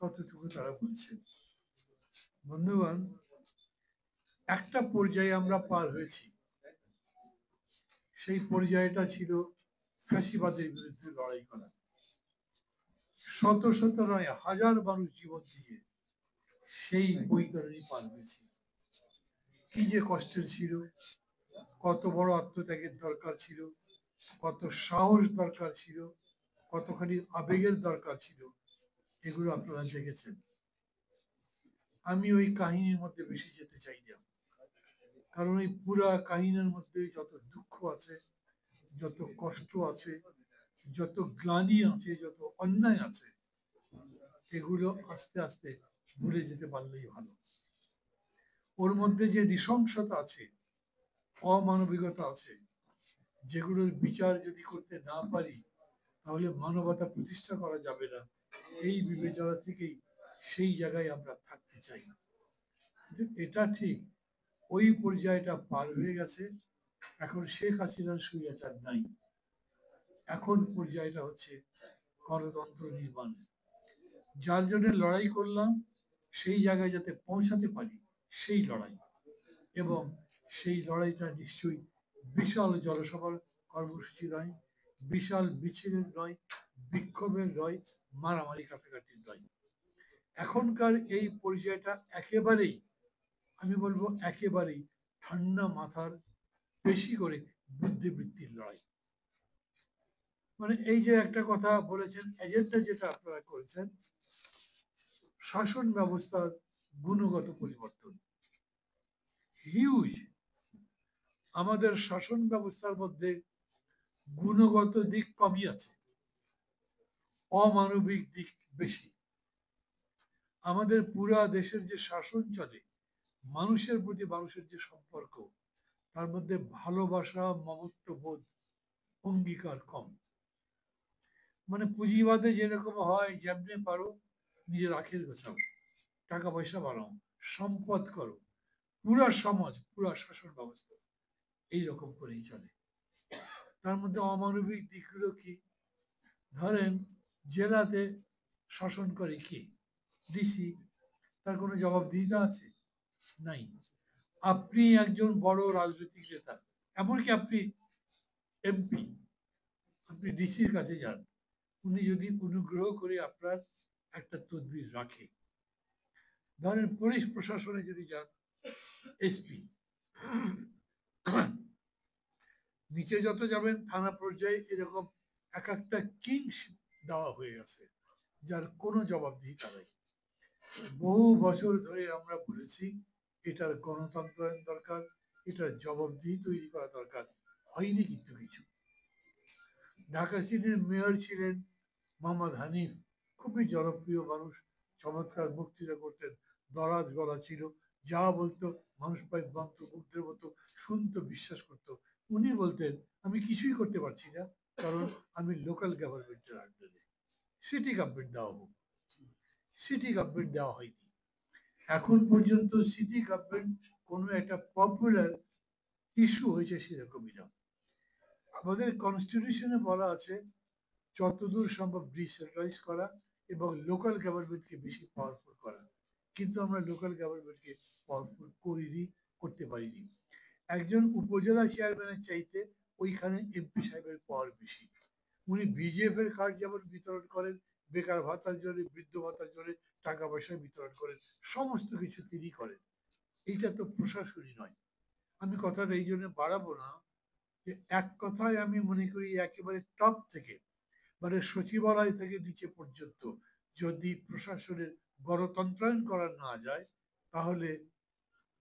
কতটুকু তারা বুঝছেন। বন্ধুগণ, একটা পর্যায়ে আমরা পার হয়েছি, সেই পর্যায়টা ছিল ফ্যাসিবাদের বিরুদ্ধে লড়াই করা। শত শত নয়, হাজার মানুষ জীবন দিয়ে সেই বৈতরণী পার হয়েছি। কি যে কষ্টের ছিল, কত বড় আত্মত্যাগের দরকার ছিল, কত সাহস দরকার ছিল, কতখানি আবেগের দরকার ছিল, এগুলো আপনারা দেখেছেন। আমি ওই কাহিনীর মধ্যে বেশি যেতে চাই না, কারণ এই পুরা কাহিনীর মধ্যে যত দুঃখ আছে, যত কষ্ট আছে, যত গ্লানি আছে, যত অন্যায় আছে, এগুলো আস্তে আস্তে ভুলে যেতে পারলেই ভালো। ওর মধ্যে যে নৃশংসতা আছে, অমানবিকতা আছে, যেগুলোর বিচার যদি করতে না পারি তাহলে মানবতা প্রতিষ্ঠা করা যাবে না, এই বিবেচনা থেকেই সেই জায়গায় আমরা থাকতে চাই। কিন্তু এটা ঠিক, ওই পর্যায়টা পার হয়ে গেছে। এখন শেখ হাসিনার স্বৈরাচার নাই, এখন পর্যায়টা হচ্ছে গণতন্ত্র নির্মাণ। যার জন্য লড়াই করলাম সেই জায়গায় যাতে পৌঁছাতে পারি, সেই লড়াই। এবং সেই লড়াইটা নিশ্চয়ই বিশাল জনসভার কর্মসূচি নয়, বিশাল মিছিলের নয়, বিক্ষোভের নয়, মারামারি কাটাকাটির নয়। এখনকার এই পর্যায়টা একেবারেই, আমি বলবো একেবারেই ঠান্ডা মাথার, বেশি করে বুদ্ধিবৃত্তির লড়াই। মানে এই যে একটা কথা বলেছেন, এজেন্ডা যেটা আপনারা করেছেন, শাসন ব্যবস্থার গুণগত পরিবর্তন হিউজ। আমাদের শাসন ব্যবস্থার মধ্যে গুণগত দিক কমই আছে, অমানবিক দিক বেশি। আমাদের পুরা দেশের যে শাসন চলে, মানুষের প্রতি মানুষের যে সম্পর্ক, তার মধ্যে ভালোবাসা, মমত্ববোধ, অঙ্গীকার কম। মানে পুঁজিবাদে যেরকম হয়, যেমনি পারো নিজের আখের গোছাও, টাকা পয়সা বাড়াও, সম্পদ করো, পুরা সমাজ, পুরা শাসন ব্যবস্থা এইরকম করেই চলে। তার মধ্যে অমানবিক দিকগুলো কি? ধরেন জেলাতে শাসন করে কি? ডিসি। তার কোনো জবাবদিহিতা আছে? নাই। আপনি একজন বড় রাজনৈতিক নেতা, এমনকি আপনি এমপি, আপনি ডিসির কাছে যান, উনি যদি অনুগ্রহ করে আপনার একটা তদবির রাখে। ধরেন পুলিশ প্রশাসনে যদি যান, এসপি, নিচে যত যাবেন থানা পর্যায়ে এরকম এক একটা কিংস দেওয়া হয়ে গেছে, যার কোনো জবাবদিহিতা নেই। বহু বছর ধরে আমরা বলেছি এটার গণতন্ত্রায়ন দরকার, এটার জবাবদিহি তৈরি করা দরকার, হয়নি কিন্তু কিছু। ঢাকা সিটির মেয়র ছিলেন মোহাম্মদ হানিফ, খুবই জনপ্রিয় মানুষ, চমৎকার বক্তৃতা করতেন, দরাজ গলা ছিল, যা বলতো মানুষ প্রায় মন্ত্রমুগ্ধের মতো শুনতো, বিশ্বাস করতো। উনি বলতেন আমি কিছুই করতে পারছি না, কারণ আমি লোকাল গভর্নমেন্টের আন্ডারে, সিটি গভর্নমেন্ট দেওয়া হোক। সিটি গভর্নমেন্ট দেওয়া হয়নি এখন পর্যন্ত। সিটি গভর্নমেন্ট কোনো একটা পপুলার ইস্যু হয়েছে সেরকমই না। আমাদের কনস্টিটিউশনে বলা আছে যতদূর সম্ভব ডিসেন্ট্রালাইজ করা এবং লোকাল গভর্নমেন্টকে বেশি পাওয়ারফুল করা, কিন্তু আমরা লোকাল গভর্নমেন্টকে পাওয়ারফুল করিনি, করতে পারিনি। একজন উপজেলা চেয়ারম্যানের চাইতে ওইখানে এমপি সাহেবের পাওয়ার বেশি। উনি বিজেএফ এর কার্ড যেমন বিতরণ করেন, বেকার ভাতার জন্য, বৃদ্ধ ভাতার জন্য টাকা পয়সা বিতরণ করেন, সমস্ত কিছু তিনি করেন। এইটা তো প্রশাসনই নয়। আমি কথাটা এই জন্য বাড়াবো না, যে এক কথায় আমি মনে করি একেবারে টপ থেকে, মানে সচিবালয় থেকে নিচে পর্যন্ত যদি প্রশাসনের গণতন্ত্রায়ন করা না যায়, তাহলে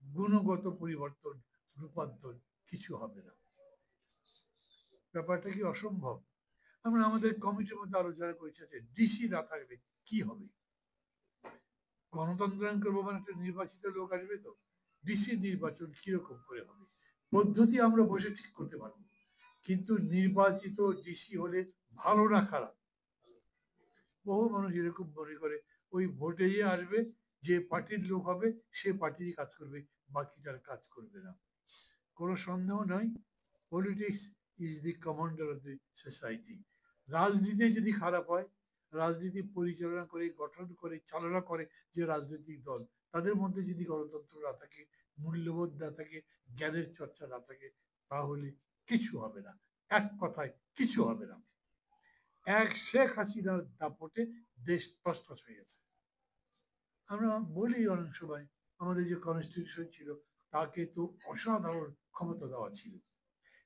গুণগত পরিবর্তন, রূপান্তর কিছু হবে না। ব্যাপারটা কি অসম্ভব? আমরা আমাদের কমিটির মধ্যে আলোচনা করেছি, ডিসি না থাকলে কি হবে? গণতন্ত্রায়ন করবো মানে একটা নির্বাচিত লোক আসবে, তো ডিসি নির্বাচন কিরকম করে হবে পদ্ধতি আমরা বসে ঠিক করতে পারবো, কিন্তু নির্বাচিত ডিসি হলে ভালো না খারাপ? বহু মানুষ এরকম মনে করে ওই ভোটে আসবে, যে পার্টির লোক হবে সে পার্টিরই কাজ করবে, বাকিটার কাজ করবে না। কোনো সন্দেহ নাই, politics is the commander of the society. রাজনীতি যদি খারাপ হয়, রাজনীতি পরিচালনা করে, গঠন করে, চালনা করে যে রাজনৈতিক দল, তাদের মধ্যে যদি গণতন্ত্র না থাকে, মূল্যবোধ না থাকে, জ্ঞানের চর্চা না থাকে, তাহলে কিছু হবে না। এক কথায় কিছু হবে না। এক শেখ হাসিনার দাপটে দেশ তছনছ হয়ে গেছে। আমরা বলি অনেক সময় আমাদের যে কনস্টিটিউশন ছিল তাকে তো অসাধারণ ক্ষমতা দেওয়া ছিল,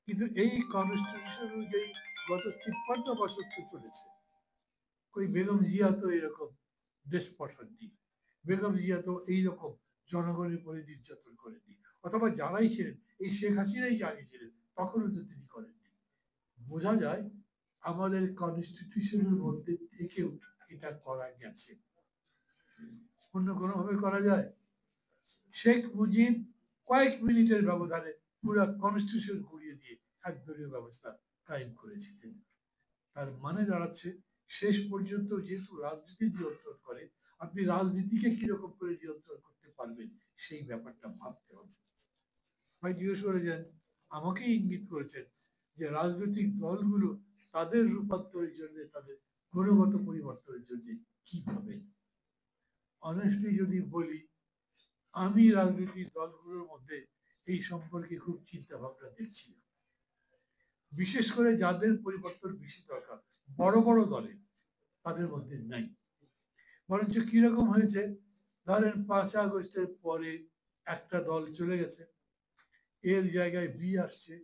কিন্তু এই কনস্টিটিউশন অনুযায়ী গত 53 বছর তো চলেছে। ওই বেগম জিয়া তো এরকম ডেসপট হননি, বেগম জিয়া তো এইরকম জনগণের উপরে নির্যাতন করেননি, অথবা যারাই ছিলেন এই শেখ হাসিনাই জানিয়েছিলেন, তখনও তো তিনি করেননি। বোঝা যায় আমাদের কনস্টিটিউশনের মধ্যে থেকেও এটা করা গেছে, অন্য কোনোভাবে করা যায়? শেখ মুজিব কয়েক মিনিটের ব্যবধানে পুরো কনস্টিটিউশন ঘুরিয়ে দিয়ে একদলীয় ব্যবস্থা কায়েম করেছিলেন। তার মানে দাঁড়াচ্ছে শেষ পর্যন্ত যেহেতু রাজনীতি নিয়ন্ত্রণ করে, আপনি রাজনীতিকে কিরকম করে নিয়ন্ত্রণ করতে পারবেন সেই ব্যাপারটা ভাবতে হবে। ভাই জিজ্ঞেস করেছেন, আমাকে ইঙ্গিত করেছেন যে রাজনৈতিক দলগুলো তাদের রূপান্তরের জন্য, তাদের গুণগত পরিবর্তনের জন্য কি ভাবেন। অনেস্টলি যদি বলি, আমি রাজনৈতিক দলগুলোর মধ্যে এই সম্পর্কে খুব চিন্তা ভাবনা দেখছি না। বিশেষ করে যাদের পরিবর্তন বেশি দরকার, বড় বড় দলে, তাদের মধ্যে নাই। বরঞ্চ কিরকম হয়েছে, ধরেন 5 আগস্টের পরে একটা দল চলে গেছে, এর জায়গায় বি আসছে,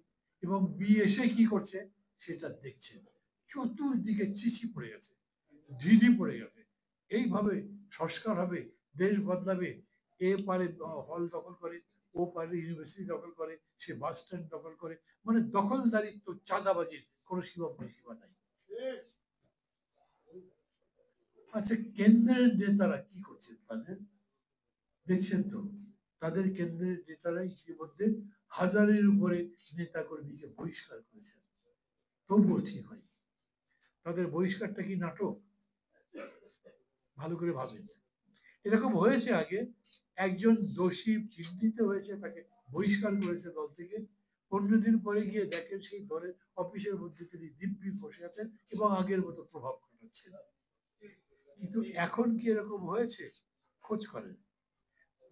এবং বি এসে কি করছে সেটা দেখছেন। চতুর্দিকে চিচি পড়ে গেছে, ঢিঢি পড়ে গেছে। এইভাবে সংস্কার হবে, দেশ বদলাবে। এ পারে হল দখল করে, ও পারে ইউনিভার্সিটি দখল করে, সে বাস স্ট্যান্ড দখল করে, মানে দখলদারিত্ব, চাঁদাবাজির কোনো সীমা পরিসীমা নাই। আচ্ছা, কেন্দ্রের নেতারা কি করছেন তাদের দেখছেন তো? তাদের কেন্দ্রের নেতারা ইতিমধ্যে হাজারের উপরে নেতা কর্মীকে বহিষ্কার করেছেন, তবুও ঠিক হয়নি। তাদের বহিষ্কারটা কি নাটক? ভালো করে ভাবেন। এরকম হয়েছে আগে, একজন দোষী চিহ্নিত হয়েছে, তাকে বহিষ্কার করেছে দল থেকে, 15 দিন পরে গিয়ে দেখেন সেই দলের অফিসের মধ্যে তিনি দিব্যি বসে আছেন এবং আগের মতো প্রভাব খাটাচ্ছেন। কিন্তু এখন কি এরকম হয়েছে? খোঁজ করেন।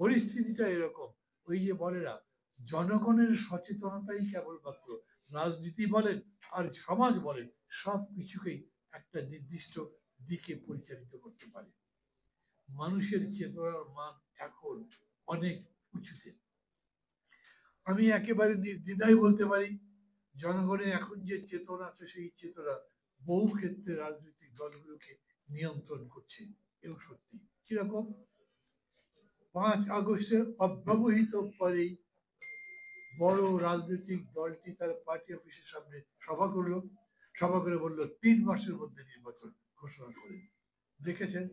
পরিস্থিতিটা এরকম, ওই যে বলে না, জনগণের সচেতনতাই কেবলমাত্র রাজনীতি বলেন আর সমাজ বলেন সব কিছুকেই একটা নির্দিষ্ট দিকে পরিচালিত করতে পারে। মানুষের চেতনার মান এখন অনেক উঁচুতে। আমি একেবারে নির্দ্বিধায় বলতে পারি, জনগণের এখন যে চেতনা আছে সেই চেতনা বহু ক্ষেত্রে রাজনৈতিক দলগুলোকে নিয়ন্ত্রণ করছে। এও সত্যি। কিরকম? 5 আগস্টের অব্যবহিত পরেই বড় রাজনৈতিক দলটি তার পার্টি অফিসের সামনে সভা করলো, সভা করে বলল 3 মাসের মধ্যে নির্বাচন ঘোষণা করে। দেখেছেন,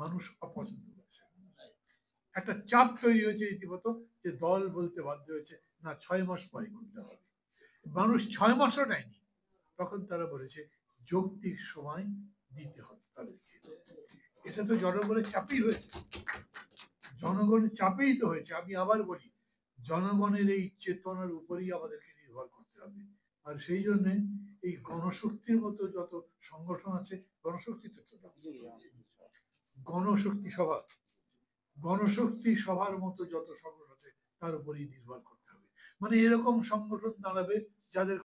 মানুষ অপছন্দ করেছে, একটা চাপ তৈরি হয়েছে রীতিমতো, যে দল বলতে বাধ্য হয়েছে না 6 মাস পরে করতে হবে। মানুষ 6 মাসও নেয়নি, তখন তারা বলেছে যৌক্তিক সময় দিতে হবে তাদেরকে। এটা তো জনগণের চাপেই হয়েছে, জনগণের চাপেই তো হয়েছে। আমি আবার বলি, জনগণের এই চেতনার উপরেই আমাদেরকে নির্ভর করতে হবে। আর সেই জন্য এই গণশক্তির মতো যত সংগঠন আছে, গণশক্তি তো গণশক্তি সভা, গণশক্তি সভার মতো যত সংগঠন আছে তার উপরেই নির্ভর করতে হবে। মানে এরকম সংগঠন দাঁড়াবে যাদের